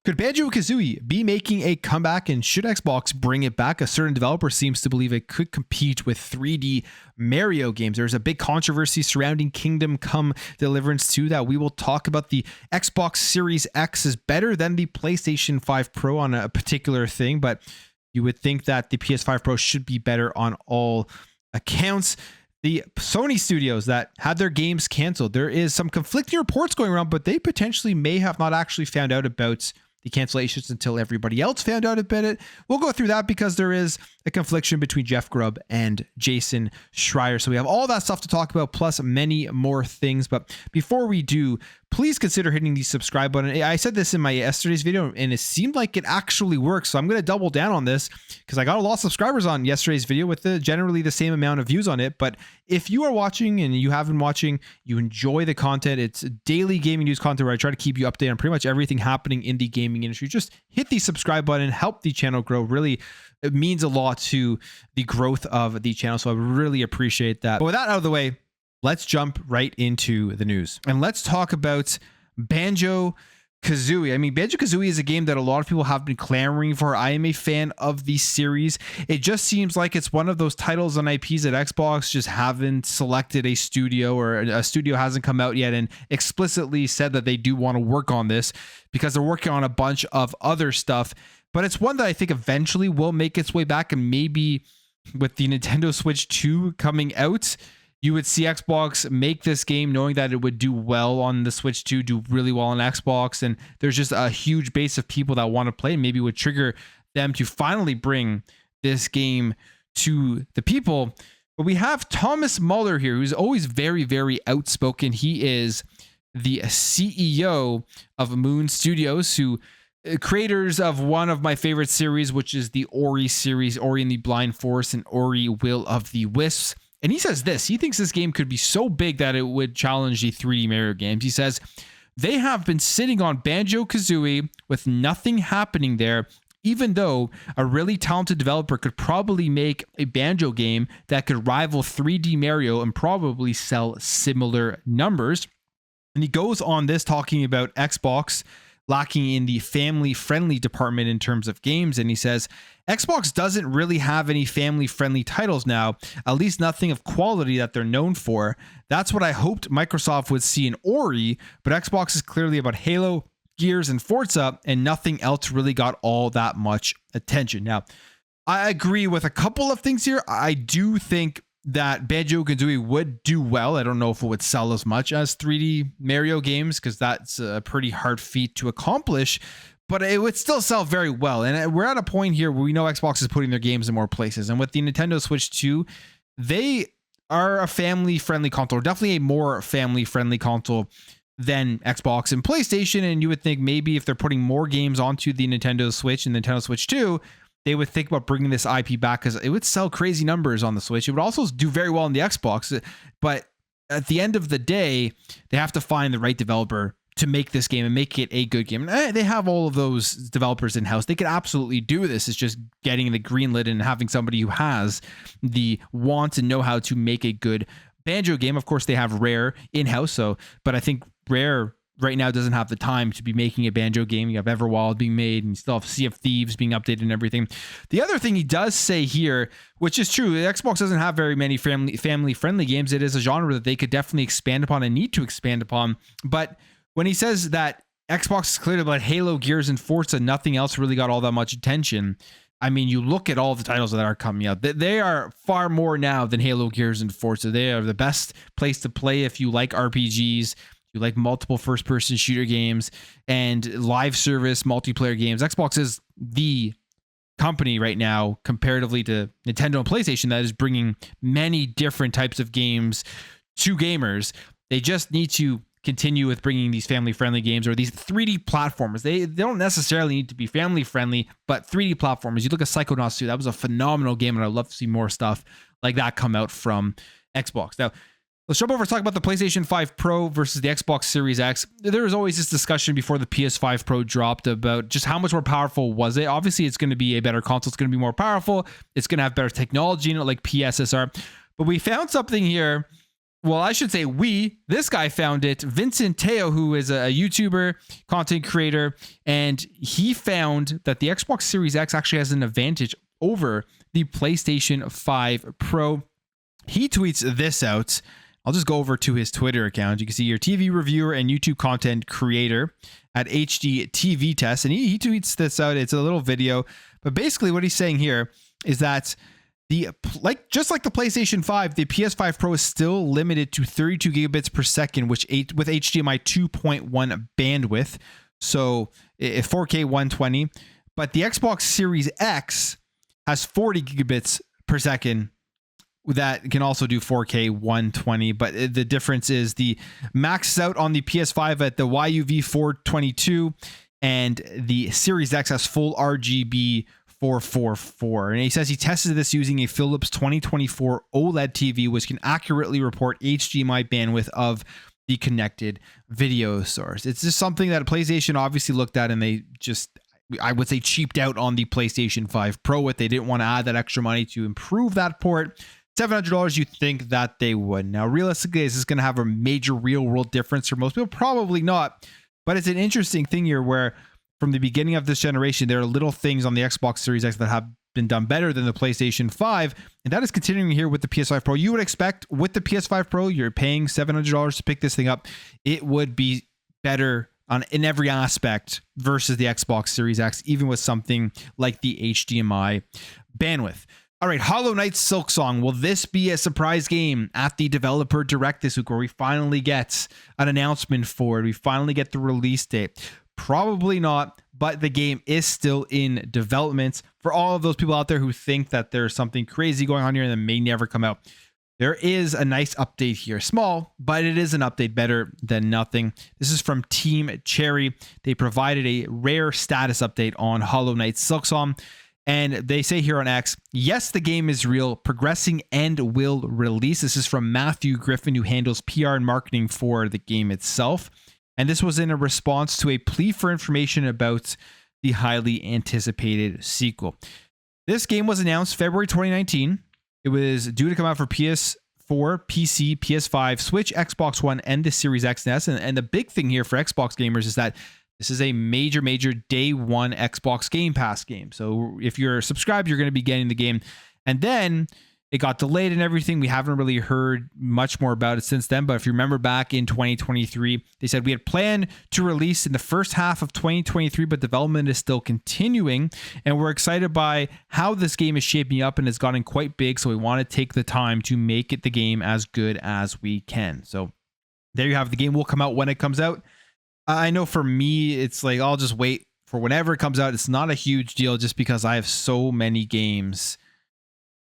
Could Banjo-Kazooie be making a comeback, and should Xbox bring it back? A certain developer seems to believe it could compete with 3D Mario games. There's a big controversy surrounding Kingdom Come Deliverance 2 that we will talk about. The Xbox Series X is better than the PlayStation 5 Pro on a particular thing, but you would think that the PS5 Pro should be better on all accounts. The Sony studios that had their games canceled, there is some conflicting reports going around, but they potentially may have not actually found out about the cancellations until everybody else found out about it. We'll go through that because there is a confliction between Jeff Grubb and Jason Schreier. So we have all that stuff to talk about, plus many more things. But before we do, please consider hitting the subscribe button. I said this in my yesterday's video, and it seemed like it actually works. So I'm going to double down on this because I got a lot of subscribers on yesterday's video with generally the same amount of views on it. But if you are watching and you have been watching, you enjoy the content, it's daily gaming news content where I try to keep you updated on pretty much everything happening in the gaming industry. Just hit the subscribe button, help the channel grow. Really, it means a lot to the growth of the channel. So I really appreciate that. But with that out of the way, let's jump right into the news. And let's talk about Banjo-Kazooie. I mean, Banjo-Kazooie is a game that a lot of people have been clamoring for. I am a fan of the series. It just seems like it's one of those titles on IPs that Xbox just haven't selected a studio, or a studio hasn't come out yet and explicitly said that they do want to work on this because they're working on a bunch of other stuff. But it's one that I think eventually will make its way back, and maybe with the Nintendo Switch 2 coming out, you would see Xbox make this game knowing that it would do well on the Switch 2, do really well on Xbox, and there's just a huge base of people that want to play, and maybe would trigger them to finally bring this game to the people. But we have Thomas Muller here, who's always very, very outspoken. He is the CEO of Moon Studios, who creators of one of my favorite series, which is the Ori series, Ori and the Blind Forest and Ori Will of the Wisps. And he says this, he thinks this game could be so big that it would challenge the 3D Mario games. He says, they have been sitting on Banjo-Kazooie with nothing happening there, even though a really talented developer could probably make a Banjo game that could rival 3D Mario and probably sell similar numbers. And he goes on this talking about Xbox lacking in the family-friendly department in terms of games. And he says, Xbox doesn't really have any family-friendly titles now, at least nothing of quality that they're known for. That's what I hoped Microsoft would see in Ori, but Xbox is clearly about Halo, Gears, and Forza, and nothing else really got all that much attention. Now, I agree with a couple of things here. I do think that Banjo-Kazooie would do well. I don't know if it would sell as much as 3D Mario games, because that's a pretty hard feat to accomplish, but it would still sell very well. And we're at a point here where we know Xbox is putting their games in more places. And with the Nintendo Switch 2, they are a family-friendly console, or definitely a more family-friendly console than Xbox and PlayStation. And you would think maybe if they're putting more games onto the Nintendo Switch and Nintendo Switch 2, they would think about bringing this IP back, because it would sell crazy numbers on the Switch. It would also do very well on the Xbox. But at the end of the day, they have to find the right developer to make this game and make it a good game. And they have all of those developers in-house. They could absolutely do this. It's just getting the green lit and having somebody who has the want and know-how to make a good Banjo game. Of course, they have Rare in-house, but I think Rare right now doesn't have the time to be making a Banjo game. You have Everwild being made, and you still have Sea of Thieves being updated and everything. The other thing he does say here, which is true, Xbox doesn't have very many family-friendly games. It is a genre that they could definitely expand upon and need to expand upon. But when he says that Xbox is clearly about Halo, Gears, and Forza, nothing else really got all that much attention. I mean, you look at all the titles that are coming out. They are far more now than Halo, Gears, and Forza. They are the best place to play if you like RPGs, you like multiple first-person shooter games, and live service multiplayer games. Xbox is the company right now, comparatively to Nintendo and PlayStation, that is bringing many different types of games to gamers. They just need to continue with bringing these family-friendly games, or these 3D platformers. They don't necessarily need to be family-friendly, but 3D platformers. You look at Psychonauts 2, that was a phenomenal game, and I'd love to see more stuff like that come out from Xbox. Now, let's jump over and talk about the PlayStation 5 Pro versus the Xbox Series X. There was always this discussion before the PS5 Pro dropped about just how much more powerful was it. Obviously, it's going to be a better console. It's going to be more powerful. It's going to have better technology in it, like PSSR. But we found something here Well, I should say this guy found it. Vincent Teo, who is a YouTuber, content creator, and he found that the Xbox Series X actually has an advantage over the PlayStation 5 Pro. He tweets this out. I'll just go over to his Twitter account. You can see your TV reviewer and YouTube content creator at HD TV Test. And he tweets this out. It's a little video. But basically what he's saying here is that just like the PlayStation 5, the PS5 Pro is still limited to 32 gigabits per second, with HDMI 2.1 bandwidth. So 4K 120. But the Xbox Series X has 40 gigabits per second that can also do 4K 120, but the difference is the maxes out on the PS5 at the YUV 422, and the Series X has full RGB 444. And he says he tested this using a Philips 2024 OLED TV, which can accurately report HDMI bandwidth of the connected video source. It's just something that PlayStation obviously looked at, and they just, I would say, cheaped out on the PlayStation 5 Pro with. They didn't want to add that extra money to improve that port. $700, you think that they would. Now, realistically, is this going to have a major real-world difference for most people? Probably not. But it's an interesting thing here where from the beginning of this generation, there are little things on the Xbox Series X that have been done better than the PlayStation 5. And that is continuing here with the PS5 Pro. You would expect with the PS5 Pro, you're paying $700 to pick this thing up. It would be better in every aspect versus the Xbox Series X, even with something like the HDMI bandwidth. All right, Hollow Knight Silksong. Will this be a surprise game at the Developer Direct this week, where we finally get an announcement for it? We finally get the release date. Probably not, but the game is still in development. For all of those people out there who think that there's something crazy going on here and that may never come out, there is a nice update here. Small, but it is an update, better than nothing. This is from Team Cherry. They provided a rare status update on Hollow Knight Silksong. And they say here on X, yes, the game is real, progressing, and will release. This is from Matthew Griffin, who handles PR and marketing for the game itself. And this was in a response to a plea for information about the highly anticipated sequel. This game was announced February 2019. It was due to come out for PS4, PC, PS5, Switch, Xbox One, and the Series X and S. And the big thing here for Xbox gamers is that this is a major day one Xbox Game Pass game. So if you're subscribed, you're going to be getting the game. And then it got delayed and everything. We haven't really heard much more about it since then. But if you remember back in 2023, they said we had planned to release in the first half of 2023, but development is still continuing. And we're excited by how this game is shaping up, and it's gotten quite big. So we want to take the time to make it the game as good as we can. So there you have it. The game will come out when it comes out. I know for me, it's like, I'll just wait for whenever it comes out. It's not a huge deal just because I have so many games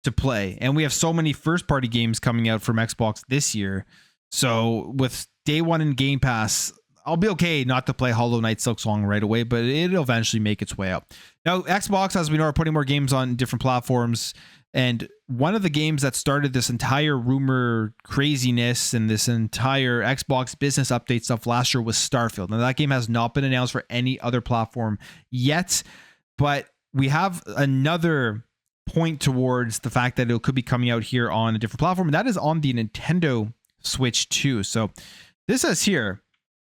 to play. And we have so many first-party games coming out from Xbox this year. So with day one in Game Pass, I'll be okay not to play Hollow Knight Silksong right away, but it'll eventually make its way out. Now, Xbox, as we know, are putting more games on different platforms. And one of the games that started this entire rumor craziness and this entire Xbox business update stuff last year was Starfield. Now, that game has not been announced for any other platform yet, but we have another point towards the fact that it could be coming out here on a different platform, and that is on the Nintendo Switch 2. So this says here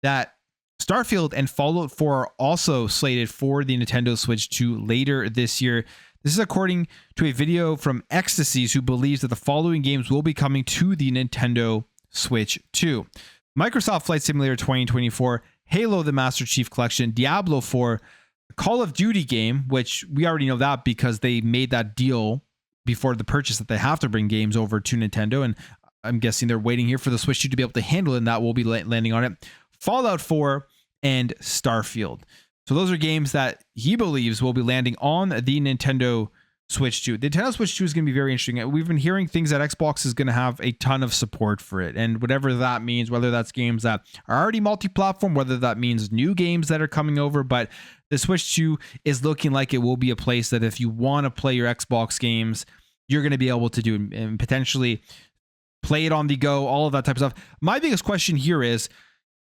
that Starfield and Fallout 4 are also slated for the Nintendo Switch 2 later this year. This is according to a video from Ecstasies, who believes that the following games will be coming to the Nintendo Switch 2. Microsoft Flight Simulator 2024, Halo the Master Chief Collection, Diablo 4, Call of Duty game, which we already know that because they made that deal before the purchase that they have to bring games over to Nintendo, and I'm guessing they're waiting here for the Switch 2 to be able to handle it, and that will be landing on it. Fallout 4 and Starfield. So those are games that he believes will be landing on the Nintendo Switch 2. The Nintendo Switch 2 is going to be very interesting. We've been hearing things that Xbox is going to have a ton of support for it. And whatever that means, whether that's games that are already multi-platform, whether that means new games that are coming over, but the Switch 2 is looking like it will be a place that if you want to play your Xbox games, you're going to be able to do and potentially play it on the go, all of that type of stuff. My biggest question here is,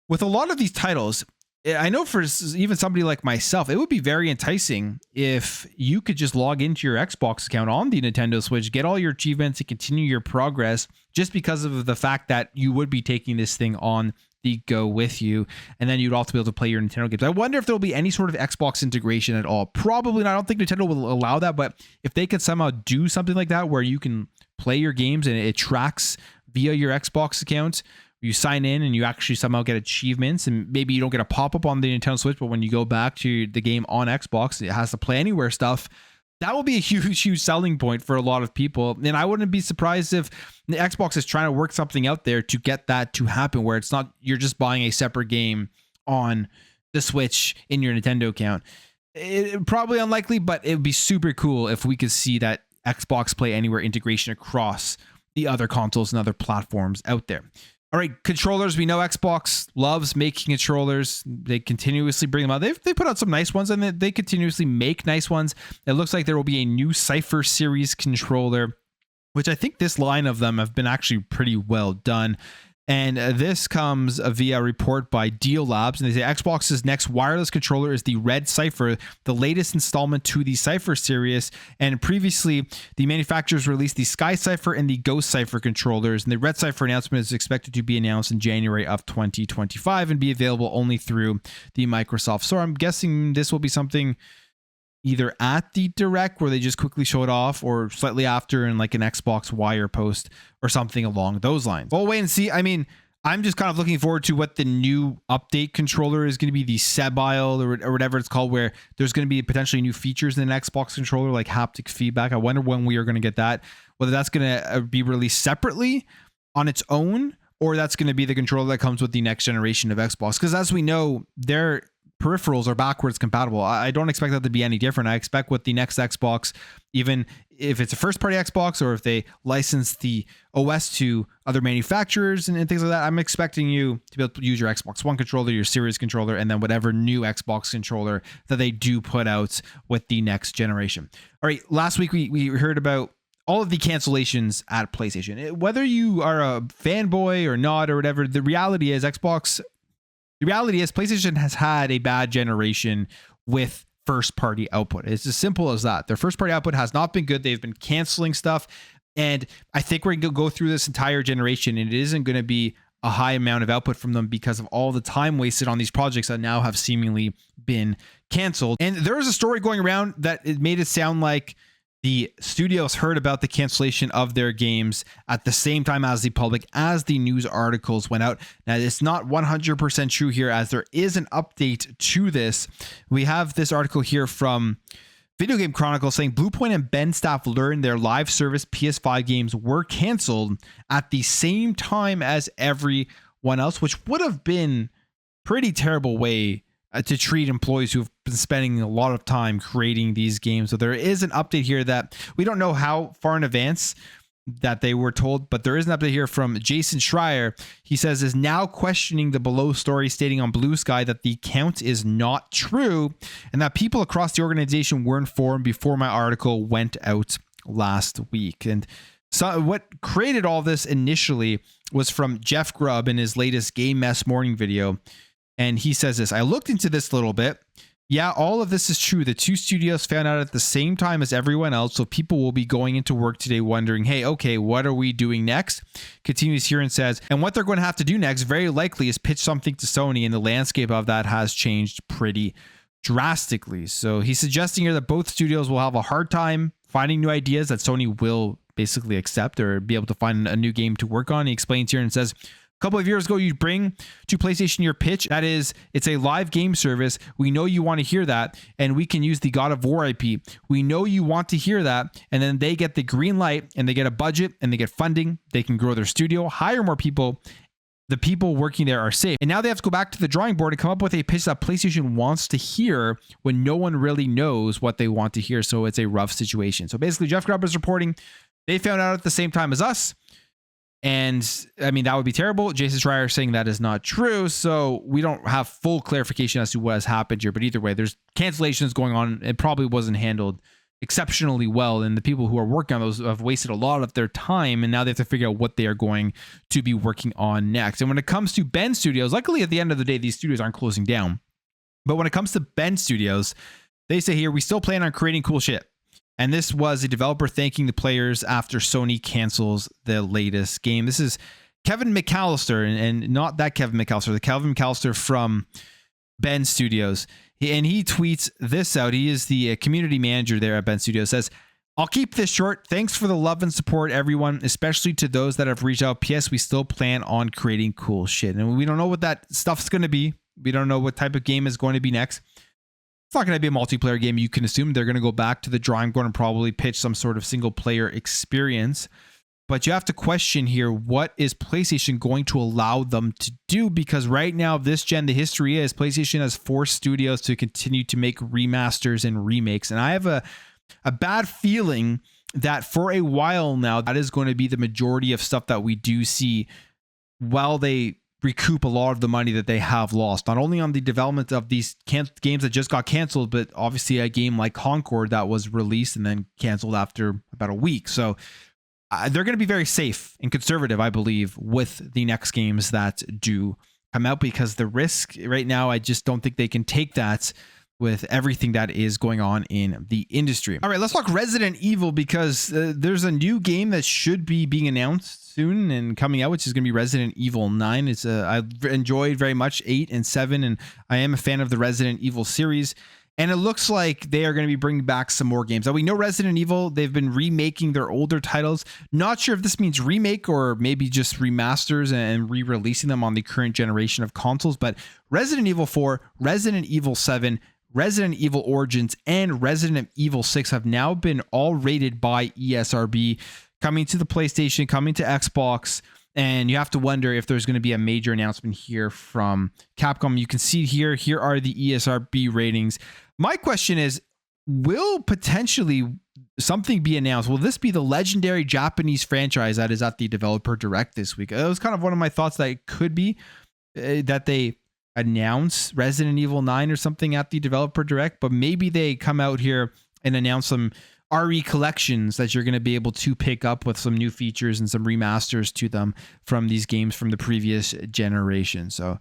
with a lot of these titles, I know for even somebody like myself, it would be very enticing if you could just log into your Xbox account on the Nintendo Switch, get all your achievements and continue your progress, just because of the fact that you would be taking this thing on the go with you, and then you'd also be able to play your Nintendo games. I wonder if there'll be any sort of Xbox integration at all. Probably not. I don't think Nintendo will allow that, but if they could somehow do something like that where you can play your games and it tracks via your Xbox account, you sign in and you actually somehow get achievements, and maybe you don't get a pop-up on the Nintendo Switch, but when you go back to the game on Xbox, it has to play anywhere stuff. That will be a huge selling point for a lot of people. And I wouldn't be surprised if the Xbox is trying to work something out there to get that to happen, where it's not you're just buying a separate game on the Switch in your Nintendo account. Probably unlikely, but it would be super cool if we could see that Xbox Play Anywhere integration across the other consoles and other platforms out there. All right, controllers. We know Xbox loves making controllers. They continuously bring them out. They put out some nice ones, and they continuously make nice ones. It looks like there will be a new Cypher series controller, which I think this line of them have been actually pretty well done. And this comes via a report by Deal Labs, and they say Xbox's next wireless controller is the Red Cypher, the latest installment to the Cypher series. And previously, the manufacturers released the Sky Cypher and the Ghost Cypher controllers, and the Red Cypher announcement is expected to be announced in January of 2025 and be available only through the Microsoft Store. I'm guessing this will be something either at the Direct where they just quickly show it off, or slightly after in like an Xbox Wire post or something along those lines. We'll wait and see. I mean, I'm just kind of looking forward to what the new update controller is going to be, the Sebile or whatever it's called, where there's going to be potentially new features in an Xbox controller like haptic feedback. I wonder when we are going to get that, whether that's going to be released separately on its own, or that's going to be the controller that comes with the next generation of Xbox. Because as we know, their peripherals are backwards compatible. I don't expect that to be any different. I expect with the next Xbox, even if it's a first party Xbox or if they license the OS to other manufacturers and things like that, I'm expecting you to be able to use your Xbox One controller, your Series controller, and then whatever new Xbox controller that they do put out with the next generation. All right, last week we heard about all of the cancellations at PlayStation. Whether you are a fanboy or not or whatever, the reality is PlayStation has had a bad generation with first party output. It's as simple as that. Their first party output has not been good. They've been canceling stuff. And I think we're going to go through this entire generation, and it isn't going to be a high amount of output from them because of all the time wasted on these projects that now have seemingly been canceled. And there was a story going around that it made it sound like the studios heard about the cancellation of their games at the same time as the public, as the news articles went out. Now, it's not 100% true here, as there is an update to this. We have this article here from Video Game Chronicle saying Bluepoint and Bend staff learned their live service PS5 games were canceled at the same time as everyone else, which would have been pretty terrible way to treat employees who've been spending a lot of time creating these games. So there is an update here that we don't know how far in advance that they were told, but there is an update here from Jason Schreier. He says is now questioning the below story, stating on Blue Sky that the count is not true and that people across the organization were informed before my article went out last week. And so what created all this initially was from Jeff Grubb in his latest Game Mess morning video. And he says this: I looked into this a little bit. Yeah, all of this is true. The two studios found out at the same time as everyone else, so people will be going into work today wondering, hey, okay, what are we doing next? Continues here and says, and what they're going to have to do next very likely is pitch something to Sony, and the landscape of that has changed pretty drastically. So he's suggesting here that both studios will have a hard time finding new ideas that Sony will basically accept or be able to find a new game to work on. He explains here and says, a couple of years ago, you'd bring to PlayStation your pitch. That is, it's a live game service. We know you want to hear that, and we can use the God of War IP. We know you want to hear that, and then they get the green light, and they get a budget, and they get funding. They can grow their studio, hire more people. The people working there are safe. And now they have to go back to the drawing board and come up with a pitch that PlayStation wants to hear when no one really knows what they want to hear. So it's a rough situation. So basically, Jeff Grubb is reporting they found out at the same time as us. And I mean, that would be terrible. Jason Schreier saying that is not true. So we don't have full clarification as to what has happened here. But either way, there's cancellations going on. It probably wasn't handled exceptionally well. And the people who are working on those have wasted a lot of their time. And now they have to figure out what they are going to be working on next. And when it comes to Bend Studios, luckily at the end of the day, these studios aren't closing down. But when it comes to Bend Studios, they say here, we still plan on creating cool shit. And this was a developer thanking the players after Sony cancels the latest game. This is Kevin McAllister, and not that Kevin McAllister, the Kevin McAllister from Bend Studios. And he tweets this out. He is the community manager there at Bend Studios. Says, I'll keep this short. Thanks for the love and support, everyone, especially to those that have reached out. P.S. We still plan on creating cool shit. And we don't know what that stuff's going to be. We don't know what type of game is going to be next. It's not going to be a multiplayer game. You can assume they're going to go back to the drawing board and probably pitch some sort of single player experience. But you have to question here, what is PlayStation going to allow them to do? Because right now, this gen, the history is PlayStation has forced studios to continue to make remasters and remakes. And I have a bad feeling that for a while now, that is going to be the majority of stuff that we do see while they recoup a lot of the money that they have lost, not only on the development of these games that just got canceled, but obviously a game like Concord that was released and then canceled after about a week. So they're going to be very safe and conservative, I believe, with the next games that do come out, because the risk right now, I just don't think they can take that with everything that is going on in the industry. All right, let's talk Resident Evil, because there's a new game that should be being announced soon and coming out, which is going to be Resident Evil 9. It's I've enjoyed very much 8 and 7, and I am a fan of the Resident Evil series. And it looks like they are going to be bringing back some more games. Now, we know Resident Evil, they've been remaking their older titles. Not sure if this means remake or maybe just remasters and re-releasing them on the current generation of consoles. But Resident Evil 4, Resident Evil 7, Resident Evil Origins, and Resident Evil 6 have now been all rated by ESRB, coming to the PlayStation, coming to Xbox. And you have to wonder if there's going to be a major announcement here from Capcom. You can see here are the ESRB ratings. My question is, will potentially something be announced? Will this be the legendary Japanese franchise that is at the developer direct this week? That was kind of one of my thoughts, that it could be that they announce Resident Evil 9 or something at the developer direct, but maybe they come out here and announce some RE collections that you're going to be able to pick up with some new features and some remasters to them from these games from the previous generation. So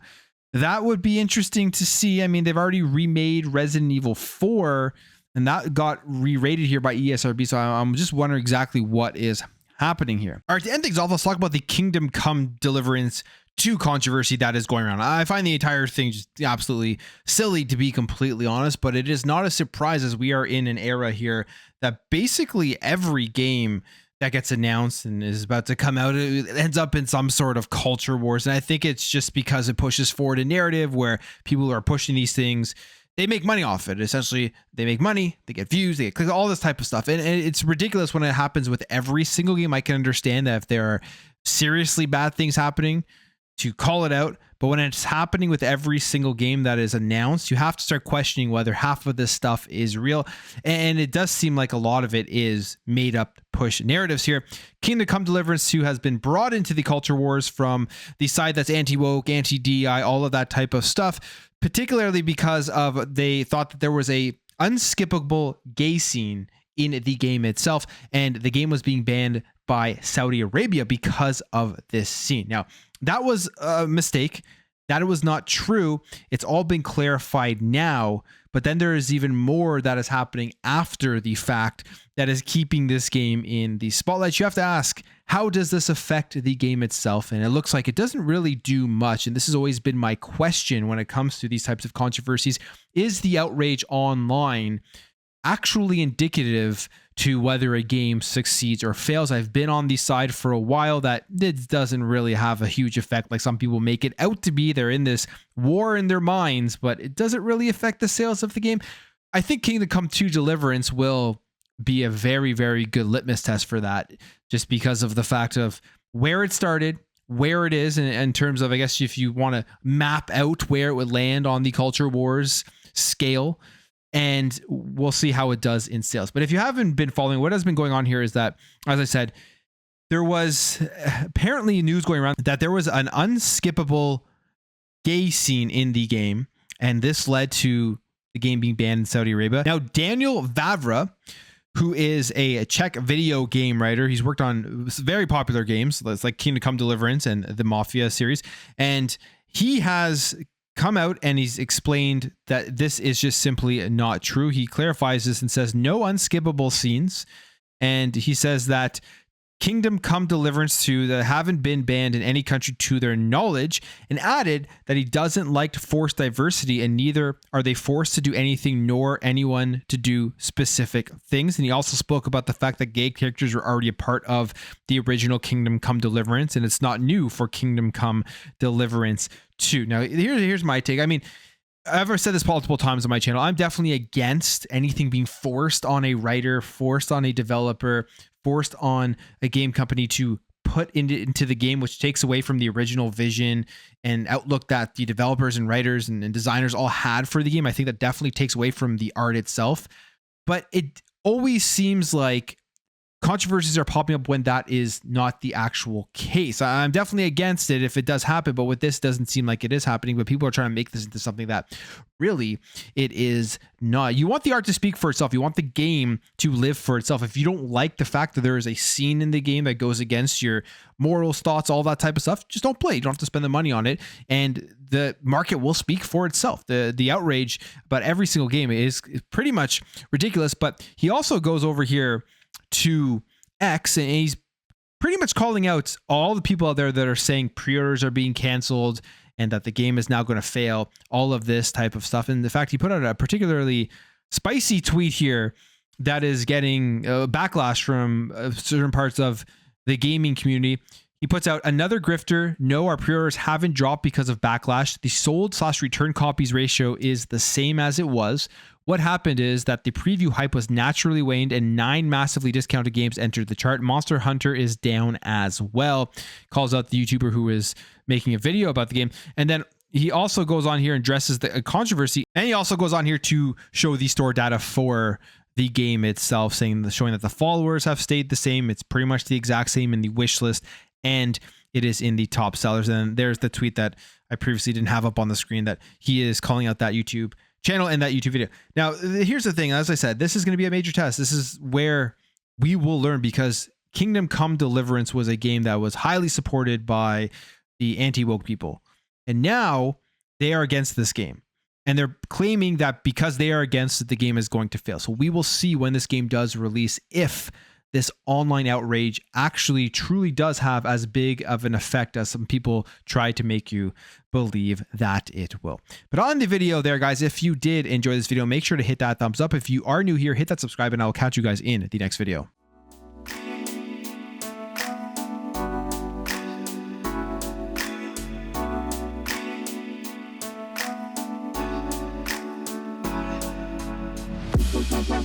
that would be interesting to see. I mean, they've already remade Resident Evil 4 and that got re-rated here by ESRB. So I'm just wondering exactly what is happening here. All right, to end things off, let's talk about the Kingdom Come Deliverance 2 controversy that is going around. I find the entire thing just absolutely silly, to be completely honest, but it is not a surprise, as we are in an era here that basically every game that gets announced and is about to come out, it ends up in some sort of culture wars. And I think it's just because it pushes forward a narrative where people are pushing these things. They make money off it. Essentially, they make money, they get views, they get clicks, all this type of stuff. And it's ridiculous when it happens with every single game. I can understand that if there are seriously bad things happening, to call it out, but when it's happening with every single game that is announced, you have to start questioning whether half of this stuff is real. And it does seem like a lot of it is made up push narratives here. Kingdom Come Deliverance 2 has been brought into the culture wars from the side that's anti-woke, anti-DI, all of that type of stuff, particularly because of they thought that there was a unskippable gay scene in the game itself, and the game was being banned by Saudi Arabia because of this scene. Now, that was a mistake. That was not true. It's all been clarified now, but then there is even more that is happening after the fact that is keeping this game in the spotlight. You have to ask, how does this affect the game itself? And it looks like it doesn't really do much. And this has always been my question when it comes to these types of controversies. Is the outrage online actually indicative to whether a game succeeds or fails? I've been on the side for a while that it doesn't really have a huge effect like some people make it out to be. They're in this war in their minds, but it doesn't really affect the sales of the game. I think Kingdom Come 2 Deliverance will be a very, very good litmus test for that, just because of the fact of where it started, where it is in terms of, I guess, if you want to map out where it would land on the culture wars scale. And we'll see how it does in sales. But if you haven't been following, what has been going on here is that, as I said, there was apparently news going around that there was an unskippable gay scene in the game. And this led to the game being banned in Saudi Arabia. Now, Daniel Vavra, who is a Czech video game writer, he's worked on very popular games. It's like Kingdom Come Deliverance and the Mafia series. And he has come out and he's explained that this is just simply not true. He clarifies this and says no unskippable scenes. And he says that Kingdom Come Deliverance 2 that haven't been banned in any country to their knowledge, and added that he doesn't like forced diversity, and neither are they forced to do anything nor anyone to do specific things. And he also spoke about the fact that gay characters were already a part of the original Kingdom Come Deliverance, and it's not new for Kingdom Come Deliverance 2. Now, here's my take. I mean, I've said this multiple times on my channel. I'm definitely against anything being forced on a writer, forced on a developer, forced on a game company to put into the game, which takes away from the original vision and outlook that the developers and writers and designers all had for the game. I think that definitely takes away from the art itself. But it always seems like controversies are popping up when that is not the actual case. I'm definitely against it if it does happen, but with this doesn't seem like it is happening, but people are trying to make this into something that really it is not. You want the art to speak for itself. You want the game to live for itself. If you don't like the fact that there is a scene in the game that goes against your morals, thoughts, all that type of stuff, just don't play. You don't have to spend the money on it, and the market will speak for itself. The outrage about every single game is pretty much ridiculous. But he also goes over here to X, and he's pretty much calling out all the people out there that are saying pre-orders are being canceled and that the game is now going to fail, all of this type of stuff. And the fact he put out a particularly spicy tweet here that is getting backlash from certain parts of the gaming community. He puts out another grifter. No, our pre-orders haven't dropped because of backlash. The sold/return copies ratio is the same as it was. What happened is that the preview hype was naturally waned and 9 massively discounted games entered the chart. Monster Hunter is down as well. Calls out the YouTuber who is making a video about the game. And then he also goes on here and addresses the controversy. And he also goes on here to show the store data for the game itself, showing that the followers have stayed the same. It's pretty much the exact same in the wish list, and it is in the top sellers. And there's the tweet that I previously didn't have up on the screen that he is calling out that YouTube channel and that YouTube video. Now, here's the thing. As I said, this is going to be a major test. This is where we will learn, because Kingdom Come Deliverance was a game that was highly supported by the anti-woke people. And now they are against this game. And they're claiming that because they are against it, the game is going to fail. So we will see when this game does release if this online outrage actually truly does have as big of an effect as some people try to make you believe that it will. But on the video there, guys, if you did enjoy this video, make sure to hit that thumbs up. If you are new here, hit that subscribe, and I will catch you guys in the next video. Bye.